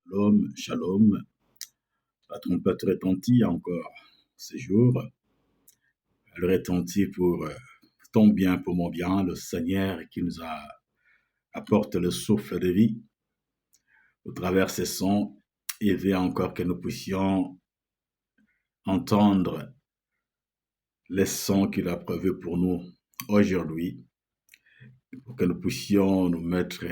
Shalom, shalom. La trompette retentit encore ce jour. Elle retentit pour ton bien, pour mon bien, le Seigneur qui nous apporte le souffle de vie. Au travers ces sons, il veut encore que nous puissions entendre les sons qu'il a prévus pour nous aujourd'hui, pour que nous puissions nous mettre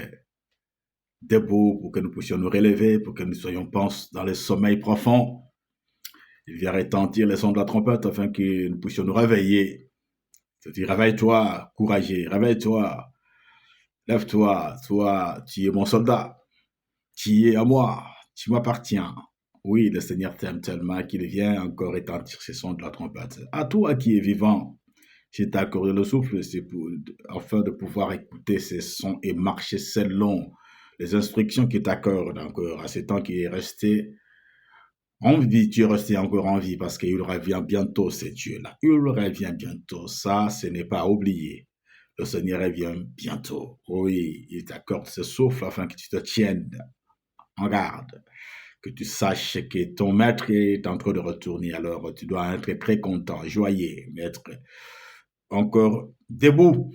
debout, pour que nous puissions nous relever, pour que nous soyons pensés dans le sommeil profond. Il vient retentir les sons de la trompette afin que nous puissions nous réveiller. C'est-à-dire, réveille-toi, courageux, réveille-toi, lève-toi, toi, tu es mon soldat, tu es à moi, tu m'appartiens. Oui, le Seigneur t'aime tellement qu'il vient encore retentir ces sons de la trompette. À toi qui es vivant, je t'accorde le souffle, afin de pouvoir écouter ces sons et marcher selon les instructions qu'il t'accorde encore à ce temps qui est resté en vie. Tu es resté encore en vie parce qu'il revient bientôt, ce Dieu-là. Il revient bientôt. Ça, ce n'est pas oublié. Le Seigneur revient bientôt. Oui, il t'accorde ce souffle afin que tu te tiennes en garde, que tu saches que ton maître est en train de retourner. Alors, tu dois être très content, joyeux, être encore debout.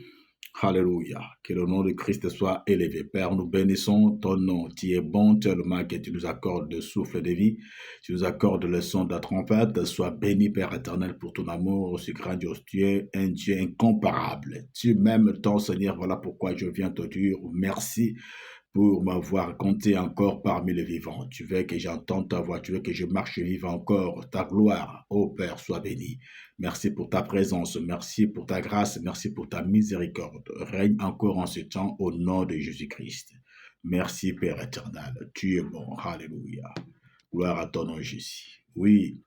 Alléluia. Que le nom de Christ soit élevé. Père, nous bénissons ton nom. Tu es bon tellement que tu nous accordes le souffle de vie. Tu nous accordes le son de la trompette. Sois béni, Père éternel, pour ton amour aussi grandiose. Tu es un Dieu incomparable. Tu m'aimes ton Seigneur. Voilà pourquoi je viens te dire merci pour m'avoir compté encore parmi les vivants. Tu veux que j'entende ta voix, tu veux que je marche vive encore ta gloire. Ô Père, sois béni. Merci pour ta présence, merci pour ta grâce, merci pour ta miséricorde. Règne encore en ce temps au nom de Jésus-Christ. Merci Père éternel, tu es bon. Alléluia. Gloire à ton nom Jésus. Oui,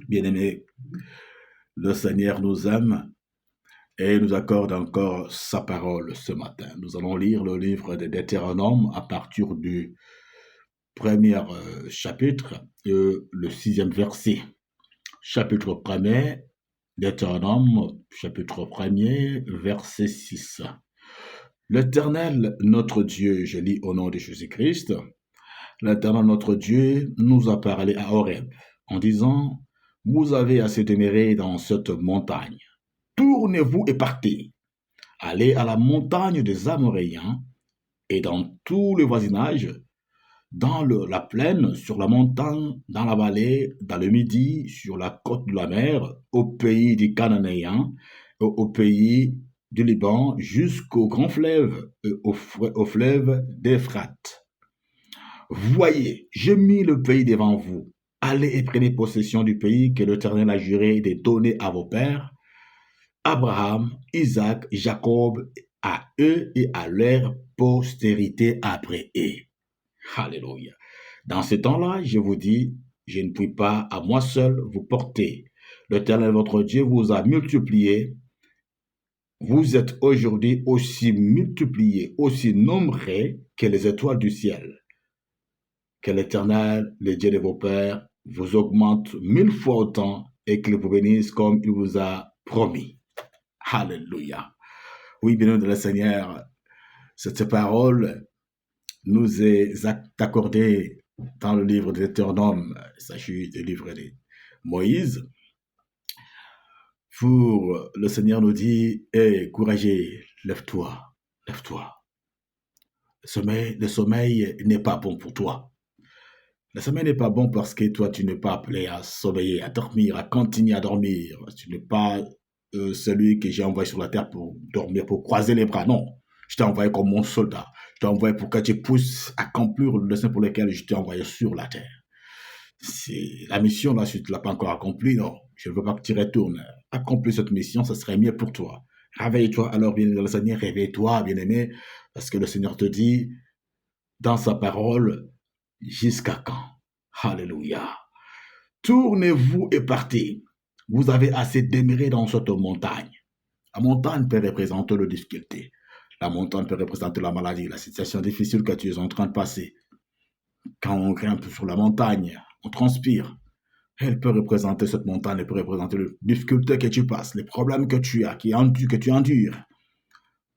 bien-aimé, le Seigneur nous aime et nous accorde encore sa parole ce matin. Nous allons lire le livre de Deutéronome à partir du premier chapitre, le 6e verset. Chapitre 1er, Deutéronome, chapitre 1er, verset 6. L'Éternel, notre Dieu, je lis au nom de Jésus-Christ, l'Éternel, notre Dieu, nous a parlé à Horeb en disant, vous avez assez demeuré dans cette montagne. Tournez-vous et partez. Allez à la montagne des Amoréens et dans tout le voisinage, dans la plaine, sur la montagne, dans la vallée, dans le midi, sur la côte de la mer, au pays des Cananéens, au pays du Liban, jusqu'au grand fleuve, au fleuve d'Euphrate. Voyez, j'ai mis le pays devant vous. Allez et prenez possession du pays que l'Éternel a juré de donner à vos pères, Abraham, Isaac, Jacob, à eux et à leur postérité après eux. Alléluia. Dans ce temps-là, je vous dis, je ne puis pas à moi seul vous porter. L'Éternel votre Dieu vous a multiplié. Vous êtes aujourd'hui aussi multipliés, aussi nombreux que les étoiles du ciel. Que l'Éternel, le Dieu de vos pères, vous augmente 1000 fois autant et qu'il vous bénisse comme il vous a promis. Alléluia. Oui, bien de le Seigneur, cette parole nous est accordée dans le livre de Deutéronome, il s'agit du livre de Moïse, pour le Seigneur nous dit, hé, courageux, lève-toi, lève-toi. Le sommeil n'est pas bon pour toi. Le sommeil n'est pas bon parce que toi, tu n'es pas appelé à sommeiller, à dormir, à continuer à dormir. Tu n'es pas celui que j'ai envoyé sur la terre pour dormir, pour croiser les bras. Non, je t'ai envoyé comme mon soldat. Je t'ai envoyé pour que tu puisses accomplir le dessein pour lequel je t'ai envoyé sur la terre. C'est la mission, là, si tu ne l'as pas encore accomplie, non, je ne veux pas que tu retournes. Accomplis cette mission, ce serait mieux pour toi. Réveille-toi, alors, bien-aimé, le Seigneur, réveille-toi, bien-aimé, parce que le Seigneur te dit, dans sa parole, jusqu'à quand? Alléluia. Tournez-vous et partez. Vous avez assez demeuré dans cette montagne. La montagne peut représenter la difficulté. La montagne peut représenter la maladie, la situation difficile que tu es en train de passer. Quand on grimpe sur la montagne, on transpire. Elle peut représenter cette montagne, elle peut représenter les difficultés que tu passes, les problèmes que tu as, que tu endures.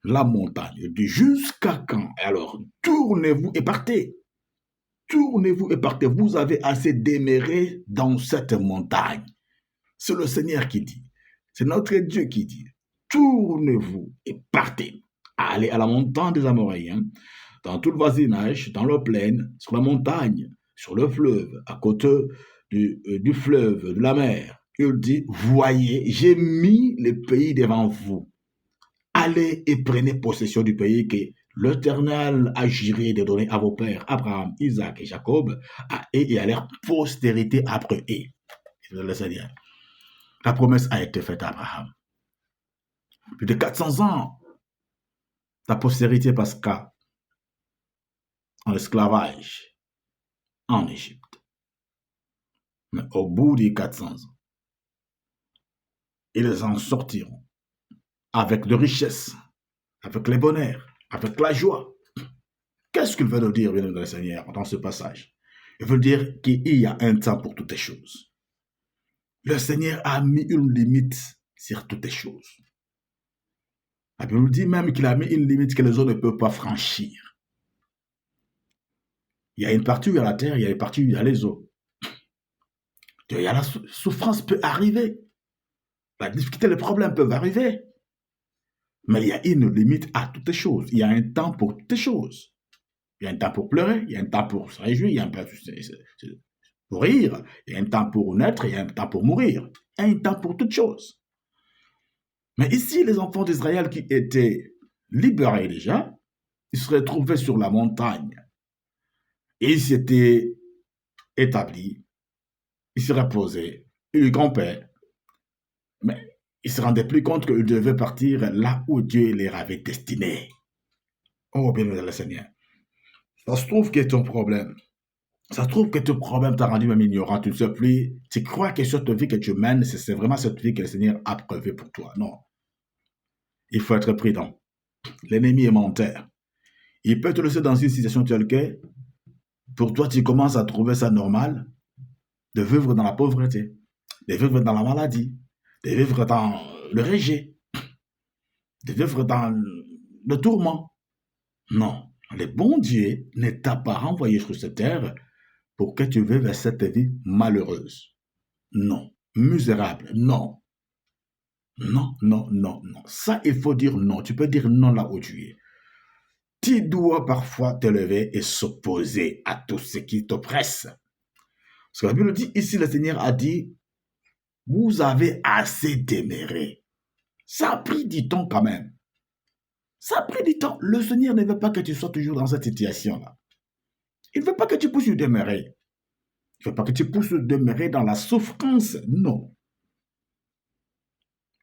La montagne, jusqu'à quand? Alors, tournez-vous et partez. tournez-vous et partez. Vous avez assez demeuré dans cette montagne. C'est le Seigneur qui dit. C'est notre Dieu qui dit. Tournez-vous et partez. Allez à la montagne des Amoréens, dans tout le voisinage, dans la plaine, sur la montagne, sur le fleuve, à côté du fleuve, de la mer. Il dit, voyez, j'ai mis le pays devant vous. Allez et prenez possession du pays que l'Éternel a juré de donner à vos pères, Abraham, Isaac et Jacob, et à leur postérité après eux. Le Seigneur. La promesse a été faite à Abraham. Plus de 400 ans, la postérité passera en esclavage en Égypte. Mais au bout des 400 ans, ils en sortiront avec de richesses, avec les bonheurs, avec la joie. Qu'est-ce qu'il veut nous dire, bien le Seigneur, dans ce passage? Il veut dire qu'il y a un temps pour toutes les choses. Le Seigneur a mis une limite sur toutes les choses. La Bible nous dit même qu'il a mis une limite que les autres ne peuvent pas franchir. Il y a une partie où il y a la terre, il y a une partie où il y a les eaux. Il y a la souffrance peut arriver. La difficulté, les problèmes peuvent arriver. Mais il y a une limite à toutes les choses. Il y a un temps pour toutes les choses. Il y a un temps pour pleurer, il y a un temps pour se réjouir, il y a un temps pour rire, il y a un temps pour naître, il y a un temps pour mourir. Il y a un temps pour toutes choses. Mais ici, les enfants d'Israël qui étaient libérés déjà, ils se retrouvaient sur la montagne. Et ils s'étaient établis, ils se reposaient, ils campaient. Mais ils ne se rendaient plus compte qu'ils devaient partir là où Dieu les avait destinés. Oh, bien le Seigneur. Ça se trouve que ton problème, ça se trouve que ton problème t'a rendu même ignorant, tu ne sais plus, tu crois que cette vie que tu mènes, c'est vraiment cette vie que le Seigneur a prévue pour toi. Non. Il faut être prudent. L'ennemi est menteur. Il peut te laisser dans une situation telle que, pour toi, tu commences à trouver ça normal de vivre dans la pauvreté, de vivre dans la maladie, de vivre dans le rejet, de vivre dans le tourment. Non. Le bon Dieu ne t'a pas renvoyé sur cette terre pour que tu vives cette vie malheureuse. Non. Misérable. Non. Non, non, non, non. Ça, il faut dire non. Tu peux dire non là où tu es. Tu dois parfois te lever et s'opposer à tout ce qui t'oppresse. Parce que la Bible dit, ici, le Seigneur a dit, vous avez assez demeuré. Ça a pris du temps quand même. Ça a pris du temps. Le Seigneur ne veut pas que tu sois toujours dans cette situation-là. Il ne veut pas que tu puisses demeurer. Il ne veut pas que tu puisses demeurer dans la souffrance. Non.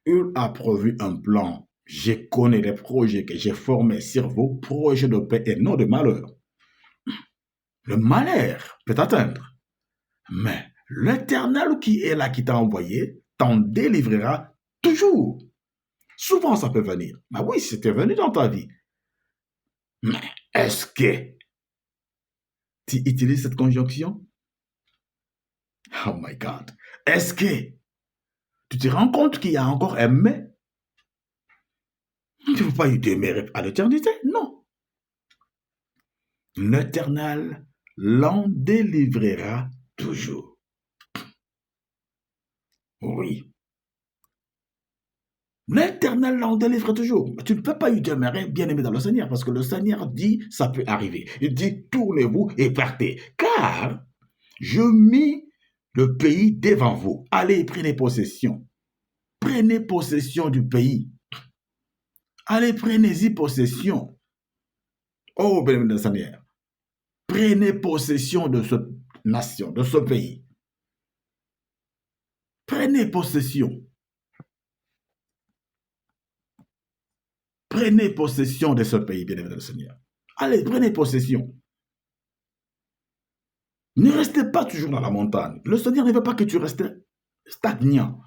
Il a prévu un plan. Je connais les projets que j'ai formés sur vos projets de paix et non de malheur. Le malheur peut t'atteindre. Mais l'Éternel qui est là, qui t'a envoyé, t'en délivrera toujours. Souvent, ça peut venir. Mais oui, c'était venu dans ta vie. Mais est-ce que tu utilises cette conjonction? Oh my God. Est-ce que tu te rends compte qu'il y a encore un mais? Tu ne peux pas y demeurer à l'éternité? Non. L'Éternel l'en délivrera toujours. Oui. L'Éternel l'en délivre toujours. Tu ne peux pas y demeurer, bien-aimé dans le Seigneur, parce que le Seigneur dit, ça peut arriver. Il dit, tournez-vous et partez. Car je mis le pays devant vous. Allez, prenez possession. Prenez possession du pays. Allez, prenez-y possession. Oh, bien-aimé dans le Seigneur. Prenez possession de cette nation, de ce pays. Prenez possession. Prenez possession de ce pays, bien-aimé dans le Seigneur. Allez, prenez possession. Ne restez pas toujours dans la montagne. Le Seigneur ne veut pas que tu restes stagnant.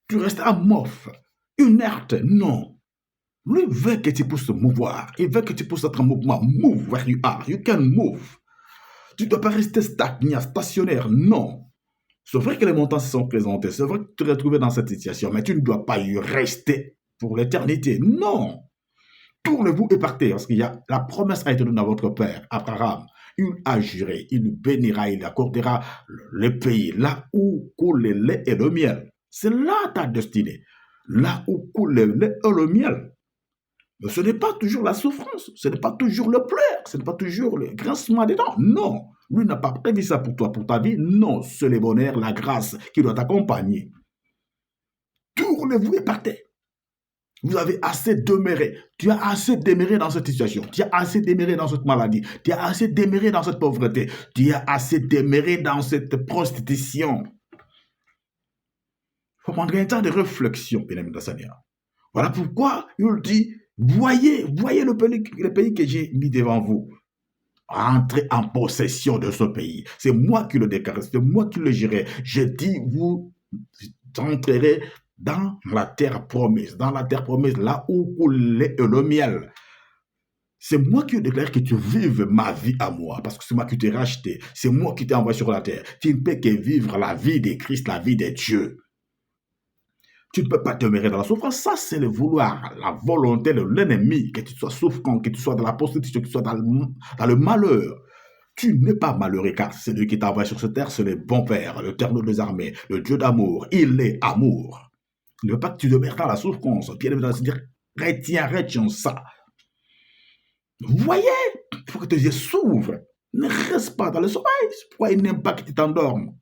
Tu restes amorphe, inerte. Non. Lui veut que tu puisses te mouvoir. Il veut que tu puisses être en mouvement. Move where you are. You can move. Tu ne dois pas rester stagnant, stationnaire. Non. C'est vrai que les montagnes se sont présentées. C'est vrai que tu te retrouves dans cette situation. Mais tu ne dois pas y rester pour l'éternité. Non. Tournez-vous et partez. Parce qu'il y a la promesse a été donnée à votre père, Abraham, Il a juré, il bénira, il accordera le pays, là où coule le lait et le miel. C'est là ta destinée, là où coule le lait et le miel. Mais ce n'est pas toujours la souffrance, ce n'est pas toujours le pleur, ce n'est pas toujours le grincement des dents. Non, lui n'a pas prévu ça pour toi, pour ta vie. Non, c'est le bonheur, la grâce qui doit t'accompagner. Tournez-vous et partez. Vous avez assez demeuré. Tu as assez demeuré dans cette situation. Tu as assez demeuré dans cette maladie. Tu as assez demeuré dans cette pauvreté. Tu as assez demeuré dans cette prostitution. Il faut prendre un temps de réflexion, bien aimé de Seigneur. Voilà pourquoi il dit, voyez le pays que j'ai mis devant vous. Entrez en possession de ce pays. C'est moi qui le déclare, c'est moi qui le gérerai. Je dis, vous entrerez dans la terre promise, là où coule le miel. C'est moi qui déclare que tu vives ma vie à moi, parce que c'est moi qui t'ai racheté, c'est moi qui t'ai envoyé sur la terre. Tu ne peux que vivre la vie de Christ, la vie de Dieu. Tu ne peux pas demeurer dans la souffrance. Ça, c'est le vouloir, la volonté de l'ennemi, que tu sois souffrant, que tu sois dans la prostitution, que tu sois dans le malheur. Tu n'es pas malheureux, car c'est lui qui t'a envoyé sur cette terre, c'est le bon Père, l'Éternel des armées, le Dieu d'amour. Il est amour. Il ne veut pas que tu demeures dans la souffrance. Pierre veut dire, retiens ça. Voyez, il faut que tes yeux s'ouvrent. Ne reste pas dans le sommeil. Pourquoi il n'aime pas que tu t'endormes?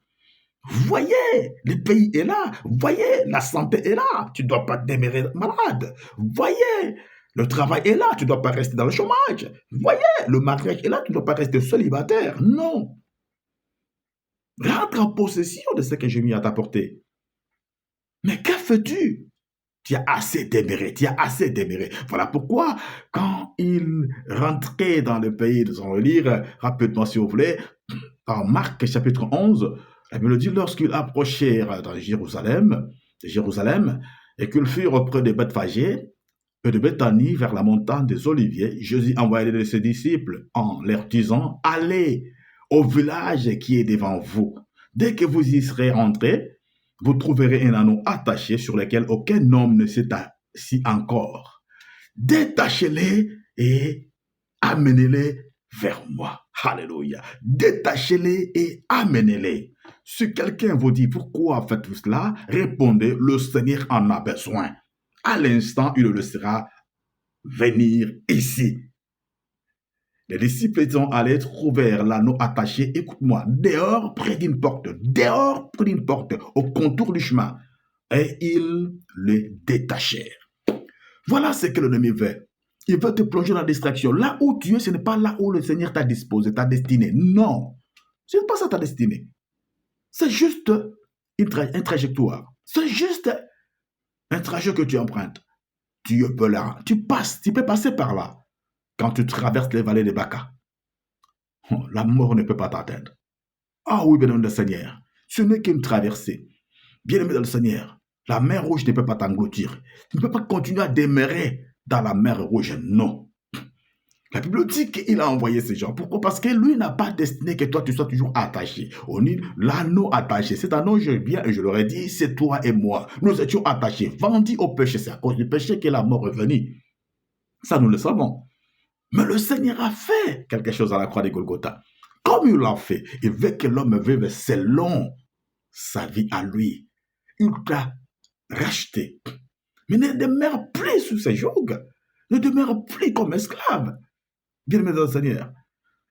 Voyez, le pays est là. Voyez, la santé est là. Tu ne dois pas demeurer malade. Voyez, le travail est là. Tu ne dois pas rester dans le chômage. Voyez, le mariage est là. Tu ne dois pas rester célibataire. Non. Rentre en possession de ce que j'ai mis à ta portée. Mais que fais-tu? Tu as assez demeuré, tu as assez demeuré. Voilà pourquoi, quand il rentrait dans le pays, nous allons le lire rapidement si vous voulez, par Marc chapitre 11, la Bible dit, lorsqu'ils approchèrent dans Jérusalem, et qu'ils furent auprès de Bethphagée et de Béthanie vers la montagne des Oliviers, Jésus envoya ses disciples en leur disant, allez au village qui est devant vous. Dès que vous y serez rentrés, vous trouverez un anneau attaché sur lequel aucun homme ne s'est assis encore. Détachez-les et amenez-les vers moi. Alléluia. Détachez-les et amenez-les. Si quelqu'un vous dit pourquoi faites-vous cela, répondez, le Seigneur en a besoin. À l'instant, il le laissera venir ici. Les disciples étant allés trouvèrent l'anneau attaché, écoute-moi, dehors près d'une porte, au contour du chemin. Et ils le détachèrent. Voilà ce que l'ennemi veut. Il veut te plonger dans la distraction. Là où tu es, ce n'est pas là où le Seigneur t'a disposé, ta destinée. Non, ce n'est pas ça ta destinée. C'est juste une trajectoire. C'est juste un trajet que tu empruntes. Tu peux là, tu peux passer par là. Quand tu traverses les vallées de Baca, la mort ne peut pas t'atteindre. Ah oui, bien-aimé le Seigneur, ce n'est qu'une traversée. Bien-aimé le Seigneur, la mer rouge ne peut pas t'engloutir. Tu ne peux pas continuer à demeurer dans la mer rouge, non. La Bible dit qu'il a envoyé ces gens. Pourquoi? Parce que lui n'a pas destiné que toi tu sois toujours attaché. On dit l'anneau attaché. Cet anneau, je viens et je leur ai dit, c'est toi et moi. Nous étions attachés, vendus au péché. C'est à cause du péché que la mort est venue. Ça, nous le savons. Mais le Seigneur a fait quelque chose à la croix de Golgotha. Comme il l'a fait, il veut que l'homme vive selon sa vie à lui. Il t'a racheté. Mais ne demeure plus sous ses jougs. Ne demeure plus comme esclave. Bien-aimé dans le Seigneur,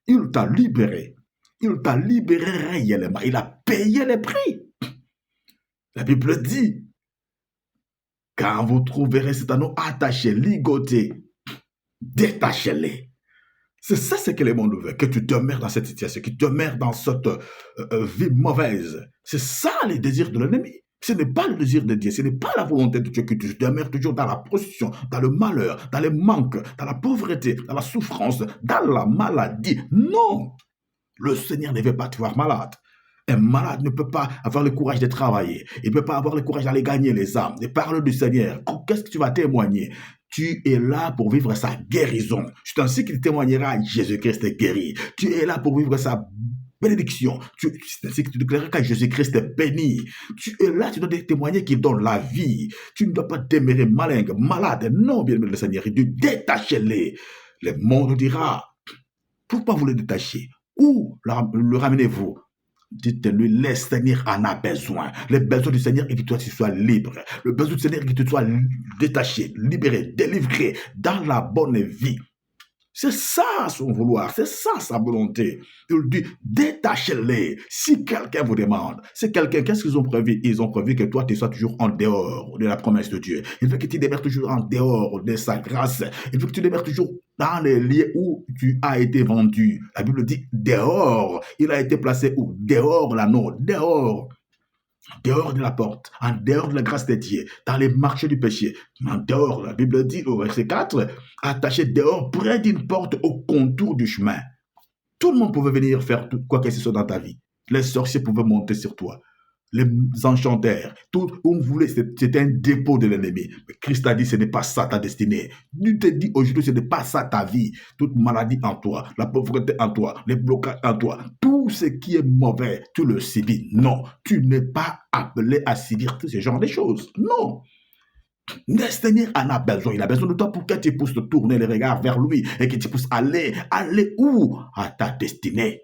il t'a libéré. Il t'a libéré réellement. Il a payé les prix. La Bible dit, quand vous trouverez cet anneau attaché, ligoté, détachez-les. C'est ça ce que le monde veut, que tu demeures dans cette situation, que tu demeures dans cette vie mauvaise. C'est ça les désirs de l'ennemi. Ce n'est pas le désir de Dieu, ce n'est pas la volonté de Dieu que tu demeures toujours dans la prostitution, dans le malheur, dans le manque, dans la pauvreté, dans la souffrance, dans la maladie. Non, le Seigneur ne veut pas te voir malade. Un malade ne peut pas avoir le courage de travailler. Il ne peut pas avoir le courage d'aller gagner les âmes, de parler du Seigneur. Qu'est-ce que tu vas témoigner? Tu es là pour vivre sa guérison. C'est ainsi qu'il témoignera Jésus-Christ est guéri. Tu es là pour vivre sa bénédiction. C'est ainsi que tu déclareras que Jésus-Christ est béni. Tu es là, tu dois témoigner qu'il donne la vie. Tu ne dois pas demeurer malade. Non, bien-aimé le Seigneur, il dit détachez-les. Le monde dira, pourquoi vous les détachez? Où le ramenez-vous? Dites-lui, le Seigneur en a besoin. Le besoin du Seigneur est que toi tu sois libre. Le besoin du Seigneur est que tu sois détaché, libéré, délivré dans la bonne vie. C'est ça son vouloir, c'est ça sa volonté. Il dit, détachez-les. Si quelqu'un vous demande, c'est quelqu'un, qu'est-ce qu'ils ont prévu? Ils ont prévu que toi, tu sois toujours en dehors de la promesse de Dieu. Il veut que tu demeures toujours en dehors de sa grâce. Il veut que tu demeures toujours dans les lieux où tu as été vendu. La Bible dit, dehors. Il a été placé où? Dehors l'anneau, dehors. Dehors de la porte, en dehors de la grâce de Dieu, dans les marchés du péché, en dehors, la Bible dit au verset 4, attaché dehors près d'une porte au contour du chemin. Tout le monde pouvait venir faire quoi que ce soit dans ta vie. Les sorciers pouvaient monter sur toi. Les enchanteurs, tout on voulait, c'était un dépôt de l'ennemi. Mais Christ a dit, ce n'est pas ça ta destinée. Dieu te dit aujourd'hui, ce n'est pas ça ta vie. Toute maladie en toi, la pauvreté en toi, les blocages en toi, tout ce qui est mauvais, tu le subis. Non, tu n'es pas appelé à subir ce genre de choses. Non. Le Seigneur en a besoin. Il a besoin de toi pour que tu puisses te tourner les regards vers lui et que tu puisses aller où? À ta destinée.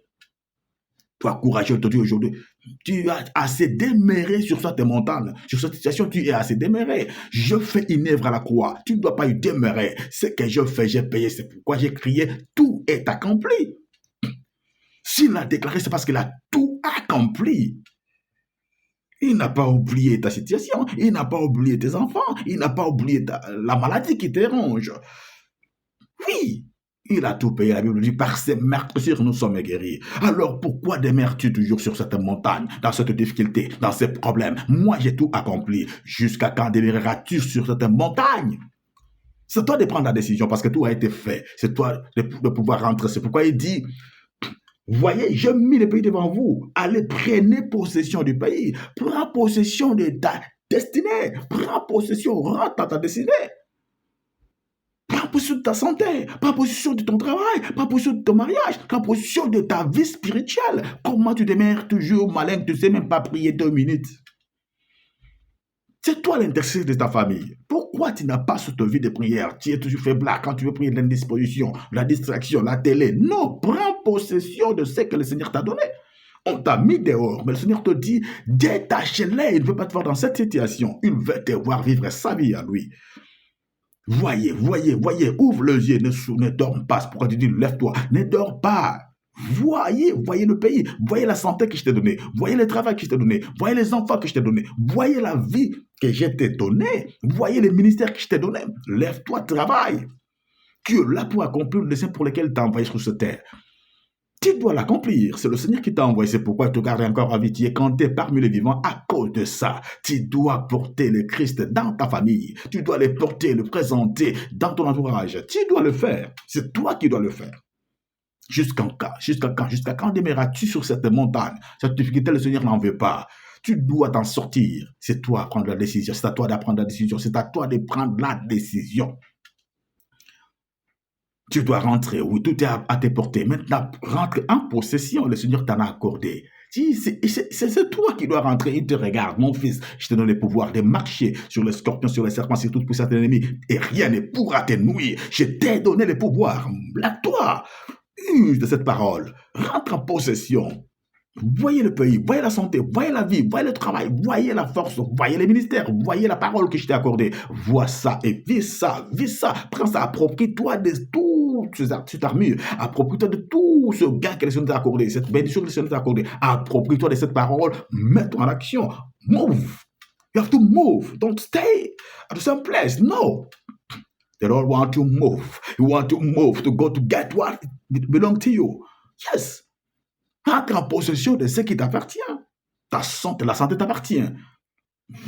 Toi, courageux, te dis aujourd'hui, tu as assez déméré sur cette montagne, sur cette situation, tu es assez déméré. Je fais une œuvre à la croix, tu ne dois pas y démérer. Ce que je fais, j'ai payé, c'est pourquoi j'ai crié, tout est accompli. S'il l'a déclaré, c'est parce qu'il a tout accompli. Il n'a pas oublié ta situation, il n'a pas oublié tes enfants, il n'a pas oublié la maladie qui te ronge. Oui, il a tout payé. La Bible dit, par ses meurtrissures, nous sommes guéris. Alors pourquoi demeures-tu toujours sur cette montagne, dans cette difficulté, dans ces problèmes? Moi, j'ai tout accompli. Jusqu'à quand demeureras-tu sur cette montagne? C'est toi de prendre la décision parce que tout a été fait. C'est toi de pouvoir rentrer. C'est pourquoi il dit, voyez, j'ai mis le pays devant vous. Allez, prenez possession du pays. Prends possession de ta destinée. Prends possession, rentre dans ta destinée. Prends possession de ta santé, prends possession de ton travail, prends possession de ton mariage, prends possession de ta vie spirituelle. Comment tu demeures toujours malin, tu ne sais même pas prier 2 minutes? C'est toi l'intercesseur de ta famille. Pourquoi tu n'as pas cette vie de prière? Tu es toujours faible quand tu veux prier l'indisposition, la distraction, la télé. Non, prends possession de ce que le Seigneur t'a donné. On t'a mis dehors, mais le Seigneur te dit, détache-les. Il ne veut pas te voir dans cette situation. Il veut te voir vivre sa vie à lui. Voyez, ouvre les yeux, ne dors pas. C'est pourquoi tu dis, lève-toi, ne dors pas. Voyez le pays, voyez la santé que je t'ai donnée, voyez le travail que je t'ai donné, voyez les enfants que je t'ai donnés, voyez la vie que je t'ai donnée, voyez les ministères que je t'ai donnés. Lève-toi, travaille. Tu es là pour accomplir le dessein pour lequel tu as envoyé sur cette terre. Tu dois l'accomplir. C'est le Seigneur qui t'a envoyé. C'est pourquoi tu te gardes encore à vie. Tu es compté parmi les vivants à cause de ça. Tu dois porter le Christ dans ta famille. Tu dois le porter, le présenter dans ton entourage. Tu dois le faire. C'est toi qui dois le faire. Jusqu'à quand demeureras-tu sur cette montagne? Cette difficulté, le Seigneur n'en veut pas. Tu dois t'en sortir. C'est toi à prendre la décision. C'est à toi d'apprendre la décision. C'est à toi de prendre la décision. Tu dois rentrer, oui, tout est à tes portées. Maintenant, rentre en possession, le Seigneur t'en a accordé. C'est toi qui dois rentrer. Il te regarde, mon fils, je te donne le pouvoir de marcher sur les scorpions, sur les serpents, sur toute puissance de l'ennemi, et rien ne pourra te nuire. Je t'ai donné le pouvoir. Lève-toi, use de cette parole, rentre en possession. Voyez le pays, voyez la santé, voyez la vie, voyez le travail, voyez la force, voyez les ministères, voyez la parole que je t'ai accordée. Vois ça et vis ça, prends ça, approprie-toi de toute cette armure, approprie-toi de tout ce gain que le Seigneur t'a accordé, cette bénédiction que le Seigneur t'a accordée, approprie-toi de cette parole, mets-toi en action, move. You have to move, don't stay at the same place, no. They don't want to move, you want to move to go to get what belongs to you, yes. Entre en possession de ce qui t'appartient. La santé t'appartient.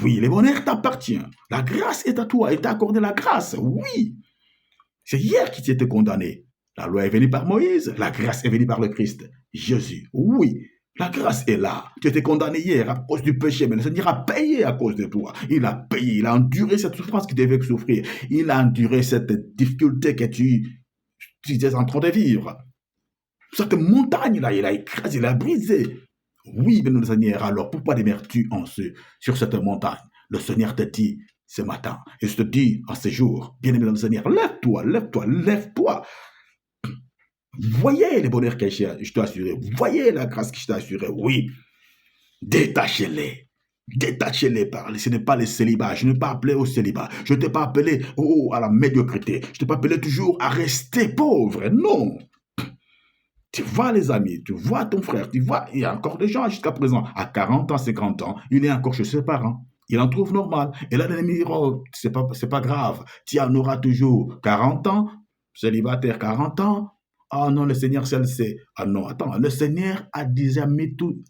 Oui, le bonheur t'appartient. La grâce est à toi. Il t'a accordé la grâce. Oui. C'est hier qu'il t'était condamné. La loi est venue par Moïse. La grâce est venue par le Christ. Jésus. Oui. La grâce est là. Tu étais condamné hier à cause du péché, mais le Seigneur a payé à cause de toi. Il a payé. Il a enduré cette souffrance qu'il devait souffrir. Il a enduré cette difficulté que tu étais en train de vivre. Cette montagne-là, il a écrasé, il a brisé. Oui, bien le Seigneur, alors pourquoi demeures-tu sur cette montagne? Le Seigneur te dit ce matin, et je te dis en ce jour, bien-aimé dans le Seigneur, lève-toi. Voyez les bonheurs que je t'ai assuré. Voyez la grâce que je t'ai assurée. Oui, détachez-les. Détachez-les. Ce n'est pas le célibat. Je n'ai pas appelé au célibat. Je ne t'ai pas appelé à la médiocrité. Je ne t'ai pas appelé toujours à rester pauvre. Non. Tu vois les amis, tu vois ton frère, tu vois, il y a encore des gens jusqu'à présent, à 40 ans, 50 ans, il est encore chez ses parents. Il en trouve normal. Et là, l'ennemi dira, oh, c'est pas grave. Tu en auras toujours 40 ans, célibataire 40 ans. Ah non, le Seigneur seul sait. Ah non, attends, le Seigneur a déjà mis tout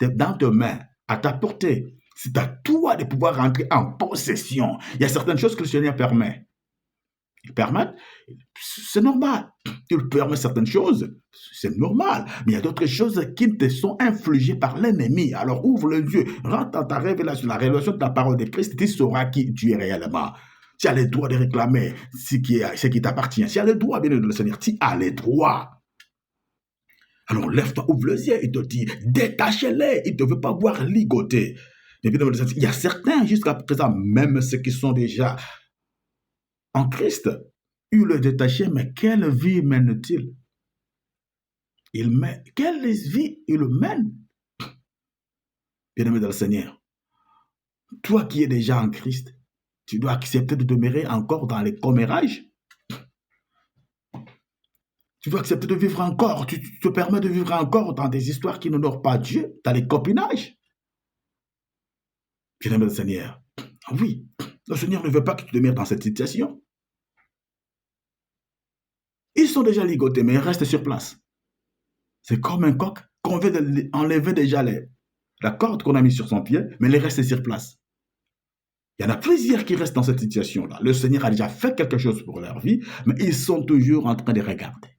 dans tes mains, à ta portée. C'est à toi de pouvoir rentrer en possession. Il y a certaines choses que le Seigneur permet. Il permet, c'est normal. Il permet certaines choses, c'est normal. Mais il y a d'autres choses qui te sont infligées par l'ennemi. Alors ouvre les yeux, rentre dans ta révélation, la révélation de la parole de Christ, tu sauras qui tu es réellement. Tu as le droit de réclamer ce qui t'appartient. Tu as le droit, bien de le Seigneur, tu as le droit. Alors lève-toi, ouvre les yeux, il te dit, détachez-les, il ne te veut pas voir ligoter. Il y a certains jusqu'à présent, même ceux qui sont déjà en Christ, il le détaché, mais quelle vie mène-t-il? Quelle vie il mène? Bien-aimé dans le Seigneur, toi qui es déjà en Christ, tu dois accepter de demeurer encore dans les commérages. Tu dois accepter de vivre encore. Tu te permets de vivre encore dans des histoires qui n'honorent pas Dieu, dans les copinages. Bien-aimé dans le Seigneur, oui, le Seigneur ne veut pas que tu demeures dans cette situation. Ils sont déjà ligotés, mais ils restent sur place. C'est comme un coq qu'on veut enlever déjà la corde qu'on a mise sur son pied, mais elle reste sur place. Il y en a plusieurs qui restent dans cette situation-là. Le Seigneur a déjà fait quelque chose pour leur vie, mais ils sont toujours en train de regarder.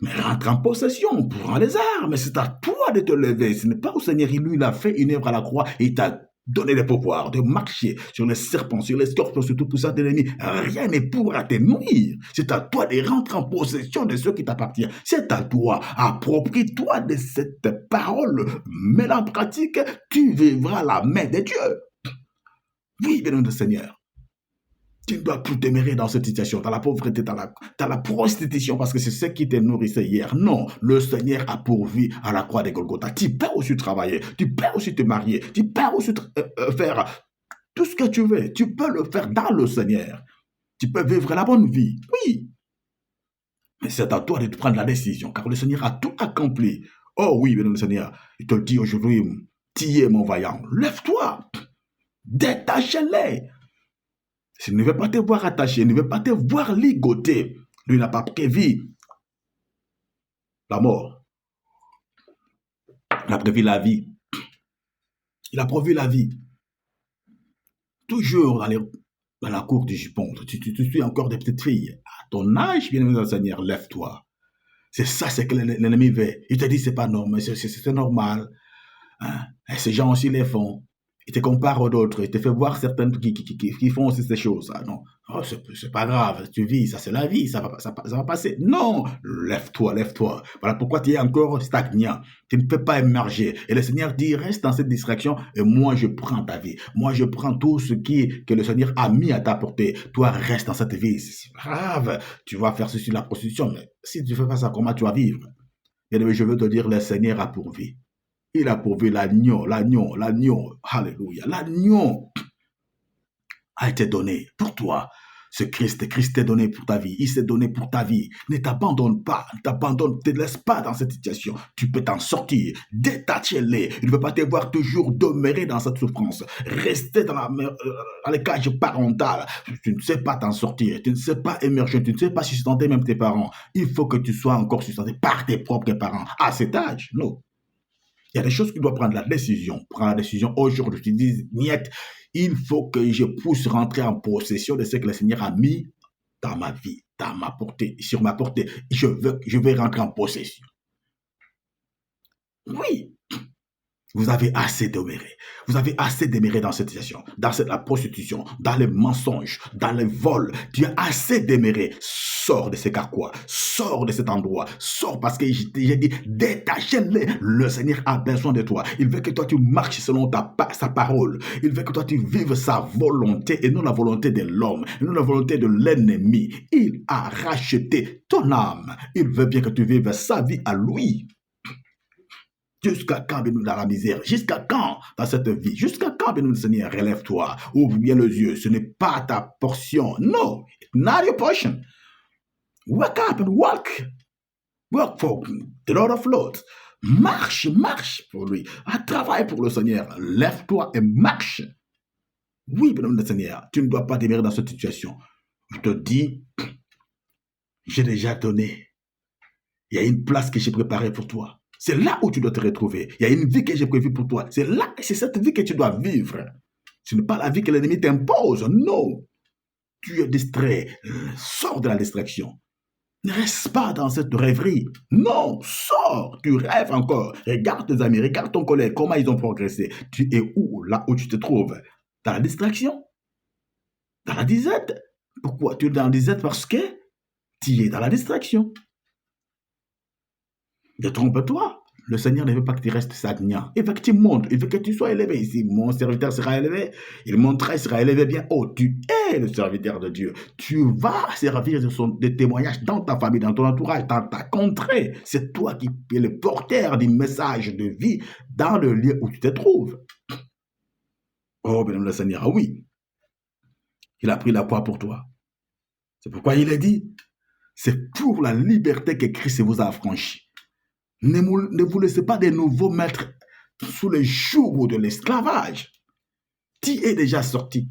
Mais rentre en possession, prends les armes, c'est à toi de te lever. Ce n'est pas au Seigneur, lui, il a fait une œuvre à la croix et il t'a donné le pouvoir de marcher sur les serpents, sur les scorpions, sur tout ça de l'ennemi. Rien ne pourra te nuire. C'est à toi de rentrer en possession de ce qui t'appartient. C'est à toi. Approprie-toi de cette parole. Mets-la en pratique, tu vivras la main de Dieu. Oui, bien le Seigneur. Tu ne dois plus demeurer dans cette situation, dans la pauvreté, dans la prostitution, parce que c'est ce qui te nourrissait hier. Non, le Seigneur a pourvu à la croix de Golgotha. Tu peux aussi travailler, tu peux aussi te marier, tu peux aussi faire tout ce que tu veux. Tu peux le faire dans le Seigneur. Tu peux vivre la bonne vie. Oui. Mais c'est à toi de prendre la décision, car le Seigneur a tout accompli. Oh oui, bien le Seigneur, il te dit aujourd'hui, tu es mon vaillant. Lève-toi, détache-les. S'il ne veut pas te voir attaché, il ne veut pas te voir ligoté, lui n'a pas prévu la mort. Il a prévu la vie. Il a prévu la vie. Toujours dans la cour du jupon. Tu suis encore des petites filles. À ton âge, bien aimé Seigneur, lève-toi. C'est ça, c'est que l'ennemi veut. Il te dit, c'est pas normal, c'est normal. Hein? Et ces gens aussi les font. Il te compare aux autres, il te fait voir certaines qui font aussi ces choses. Ah non, oh, c'est pas grave, tu vis, ça c'est la vie, ça va passer. Non, lève-toi, lève-toi. Voilà pourquoi tu es encore stagnant. Tu ne peux pas émerger. Et le Seigneur dit, reste dans cette distraction et moi je prends ta vie. Moi je prends tout ce que le Seigneur a mis à ta portée. Toi reste dans cette vie. C'est grave, tu vas faire ceci, la prostitution. Mais si tu ne fais pas ça, comment tu vas vivre? Et je veux te dire, le Seigneur a pourvu. Il a pourvu l'agneau, alléluia. L'agneau a été donné pour toi. Ce Christ t'est donné pour ta vie. Il s'est donné pour ta vie. Ne t'abandonne pas, ne te laisse pas dans cette situation. Tu peux t'en sortir. Détache-les. Il ne veut pas te voir toujours demeurer dans cette souffrance. Rester dans les cages parentales. Tu ne sais pas t'en sortir. Tu ne sais pas émerger. Tu ne sais pas sustenter même tes parents. Il faut que tu sois encore sustenté par tes propres parents. À cet âge, non. Il y a des choses qui doivent prendre la décision. Prends la décision aujourd'hui. Tu dis, niet, il faut que je puisse rentrer en possession de ce que le Seigneur a mis dans ma vie, dans ma portée, sur ma portée. Je vais rentrer en possession. Oui. Vous avez assez demeuré. Vous avez assez demeuré dans cette situation, dans la prostitution, dans les mensonges, dans les vols. Tu as assez demeuré. Sors de ces carquois. Sors de cet endroit. Sors parce que j'ai dit, détachez-les. Le Seigneur a besoin de toi. Il veut que toi tu marches selon sa parole. Il veut que toi tu vives sa volonté et non la volonté de l'homme, et non la volonté de l'ennemi. Il a racheté ton âme. Il veut bien que tu vives sa vie à lui. Jusqu'à quand, béni, dans la misère? Jusqu'à quand dans cette vie? Jusqu'à quand, béni, Seigneur? Relève-toi, ouvre bien les yeux. Ce n'est pas ta portion. No, not your portion. Wake up and walk. Work for the Lord of Lords. Marche, marche pour lui. Travaille pour le Seigneur. Lève-toi et marche. Oui, béni, Seigneur, tu ne dois pas demeurer dans cette situation. Je te dis, j'ai déjà donné. Il y a une place que j'ai préparée pour toi. C'est là où tu dois te retrouver. Il y a une vie que j'ai prévue pour toi. C'est là, c'est cette vie que tu dois vivre. Ce n'est pas la vie que l'ennemi t'impose. Non. Tu es distrait. Sors de la distraction. Ne reste pas dans cette rêverie. Non, sors. Tu rêves encore. Regarde tes amis, regarde ton collègue, comment ils ont progressé. Tu es où, là où tu te trouves? Dans la distraction? Dans la disette? Pourquoi tu es dans la disette? Parce que tu es dans la distraction. Ne trompe-toi. Le Seigneur ne veut pas que tu restes stagnant. Il veut que tu montes. Il veut que tu sois élevé ici. Mon serviteur sera élevé. Il montera, il sera élevé bien haut. Tu es le serviteur de Dieu. Tu vas servir de témoignage dans ta famille, dans ton entourage, dans ta contrée. C'est toi qui es le porteur du message de vie dans le lieu où tu te trouves. Oh, bien le Seigneur, ah oui. Il a pris la croix pour toi. C'est pourquoi il a dit, c'est pour la liberté que Christ vous a affranchi. Ne vous laissez pas de nouveau mettre sous le joug de l'esclavage. Tu es déjà sorti.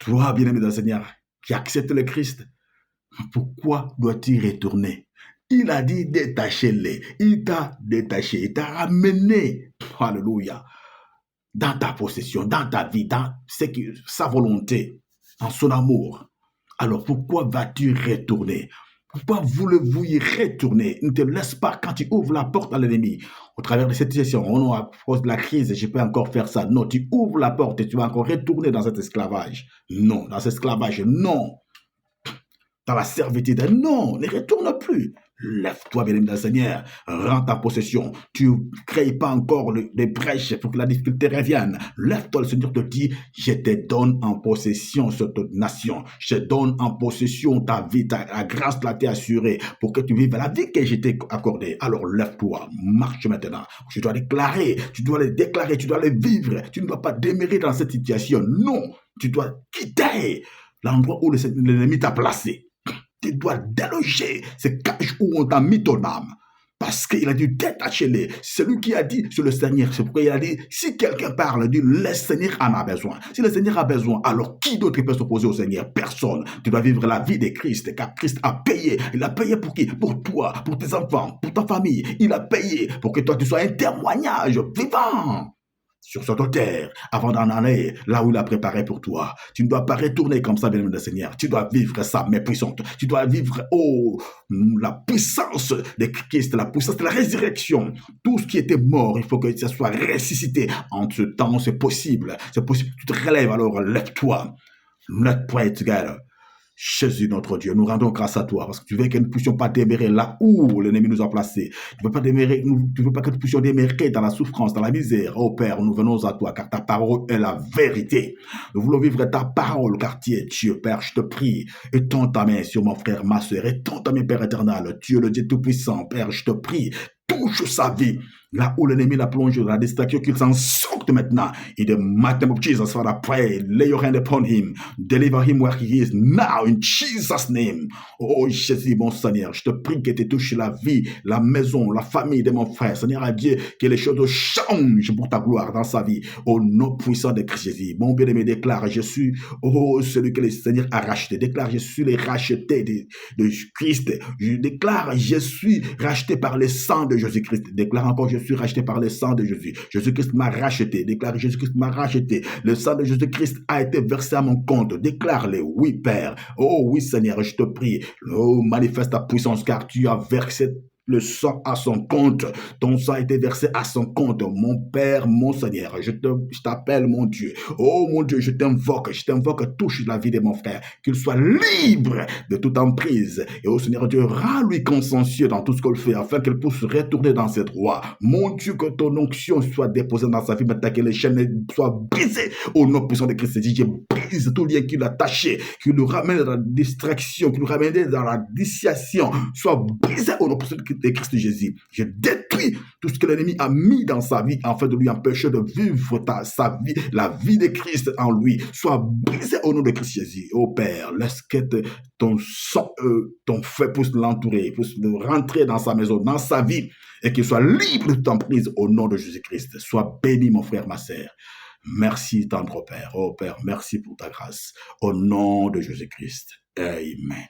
Toi, bien-aimé dans le Seigneur, qui accepte le Christ, pourquoi dois-tu retourner? Il a dit détachez-les. Il t'a détaché. Il t'a ramené. Alléluia. Dans ta possession, dans ta vie, dans sa volonté, en son amour. Alors pourquoi vas-tu retourner? Pourquoi voulez-vous y retourner? Ne te laisse pas quand tu ouvres la porte à l'ennemi. Au travers de cette situation, on a cause de la crise, je peux encore faire ça. Non, tu ouvres la porte et tu vas encore retourner dans cet esclavage. Non, dans cet esclavage, non. Dans la servitude, non, ne retourne plus. Lève-toi, bien-aimé dans le Seigneur, rends ta possession. Tu ne crées pas encore des brèches pour que la difficulté revienne. Lève-toi, le Seigneur te dit, je te donne en possession cette nation. Je te donne en possession ta vie, la grâce là t'est assurée pour que tu vives la vie que je t'ai accordée. Alors lève-toi, marche maintenant. Tu dois déclarer, tu dois les déclarer, tu dois les vivre. Tu ne dois pas demeurer dans cette situation. Non, tu dois quitter l'endroit où l'ennemi t'a placé. Tu dois déloger ces cages où on t'a mis ton âme. Parce qu'il a dit détacher-les. C'est lui qui a dit sur le Seigneur. C'est pourquoi il a dit, si quelqu'un parle, dit le Seigneur en a besoin. Si le Seigneur a besoin, alors qui d'autre peut s'opposer au Seigneur? Personne. Tu dois vivre la vie de Christ, car Christ a payé. Il a payé pour qui? Pour toi, pour tes enfants, pour ta famille. Il a payé pour que toi tu sois un témoignage vivant sur cette terre, avant d'en aller là où il a préparé pour toi. Tu ne dois pas retourner comme ça, bien-aimé le Seigneur. Tu dois vivre ça, mais puissante. Tu dois vivre, la puissance de Christ, la puissance de la résurrection. Tout ce qui était mort, il faut que ça soit ressuscité. En ce temps, c'est possible. C'est possible. Tu te relèves, alors lève-toi. Let's pray together. Jésus, notre Dieu, nous rendons grâce à toi parce que tu veux que nous ne puissions pas demeurer là où l'ennemi nous a placés. Tu ne veux pas que nous puissions demeurer dans la souffrance, dans la misère. Oh Père, nous venons à toi car ta parole est la vérité. Nous voulons vivre ta parole car tu es Dieu. Père, je te prie, étends ta main sur mon frère, ma soeur, étends ta main, Père éternel. Tu es le Dieu tout-puissant. Père, je te prie, touche sa vie. Là où l'ennemi l'a plongé dans la distraction, qu'il s'en sorte maintenant. In the mighty name of Jesus, Father, pray, lay your hand upon him, deliver him where he is now, in Jesus' name. Oh Jésus, mon Seigneur, je te prie que tu touches la vie, la maison, la famille de mon frère. Seigneur à Dieu, que les choses changent pour ta gloire dans sa vie. Au nom puissant de Christ Jésus. Mon bien-aimé déclare, je suis, celui que le Seigneur a racheté. Déclare, je suis les rachetés de Christ. Je déclare, je suis racheté par le sang de Jésus-Christ. Déclare encore, je suis racheté par le sang de Jésus. Jésus-Christ m'a racheté. Déclare, Jésus-Christ m'a racheté. Le sang de Jésus-Christ a été versé à mon compte. Déclare-le. Oui, Père. Oh, oui, Seigneur, je te prie. Oh, manifeste ta puissance car tu as versé le sang à son compte. Ton sang a été versé à son compte. Mon Père, mon Seigneur, je t'appelle mon Dieu. Oh mon Dieu, je t'invoque, touche la vie de mon frère, qu'il soit libre de toute emprise. Et oh Seigneur Dieu, rends-lui consciencieux dans tout ce qu'il fait, afin qu'il puisse retourner dans ses droits. Mon Dieu, que ton onction soit déposée dans sa vie, maintenant que les chaînes soient brisées. Au nom puissant de Christ, je brise tout lien qui l'a attaché, qui le ramène dans la distraction, qui le ramène dans la dissociation, soit brisé au nom puissant de Christ Jésus. Je détruis tout ce que l'ennemi a mis dans sa vie afin de lui empêcher de vivre sa vie, la vie de Christ en lui, soit brisé au nom de Christ Jésus. Oh Père, laisse que ton sang, ton feu puisse l'entourer, puisse rentrer dans sa maison, dans sa vie, et qu'il soit libre de toute emprise au nom de Jésus-Christ. Sois béni, mon frère, ma sœur. Merci, tendre Père. Oh Père, merci pour ta grâce. Au nom de Jésus-Christ. Amen.